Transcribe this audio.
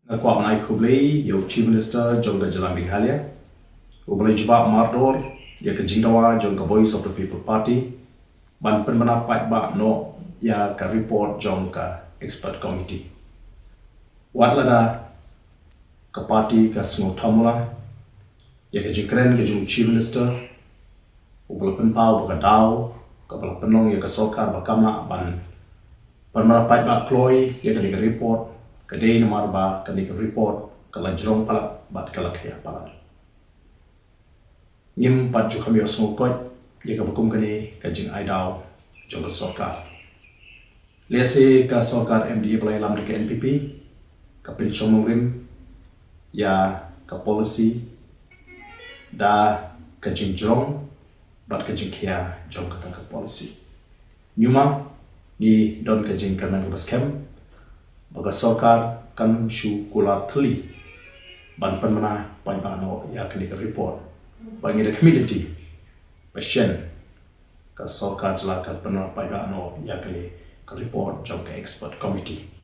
Kwa menai KIWEI yo Chief Minister jong ka Jalan Meghalaya. Ubalai jebak mardor ya ke jingdawa jong ka Voice of the People Party. Ban penmenapat ba no ya ka report jong ka expert committee. Wat Lada ka party ka Sngew Thamula ya ke jing Kren ke jong Chief Minister. Ubalai penpau ba ka daw ka bala penong ya ka sokar ba kama ban penmenapat ba kloi ya ka report kadai nomor ba kani ke report kala jerong pala bat kala kaya pala nyim pat ju kami osmo kot ya ka bakum kani ka jing aidau jong ka sokar lese ka sokar MDA pelai lam ke NPP ka Pynshai mongrim ya ka policy da ka jing jerong bat ka jing kia jong ka ka policy nyuma ni don ka jing kanan ka baskem baga sokar kan shu kular thli ban panmana paibano ya kini ka report bangi the community passion ka sokar jela kan panmana paibano ya kini ka report jong ka expert committee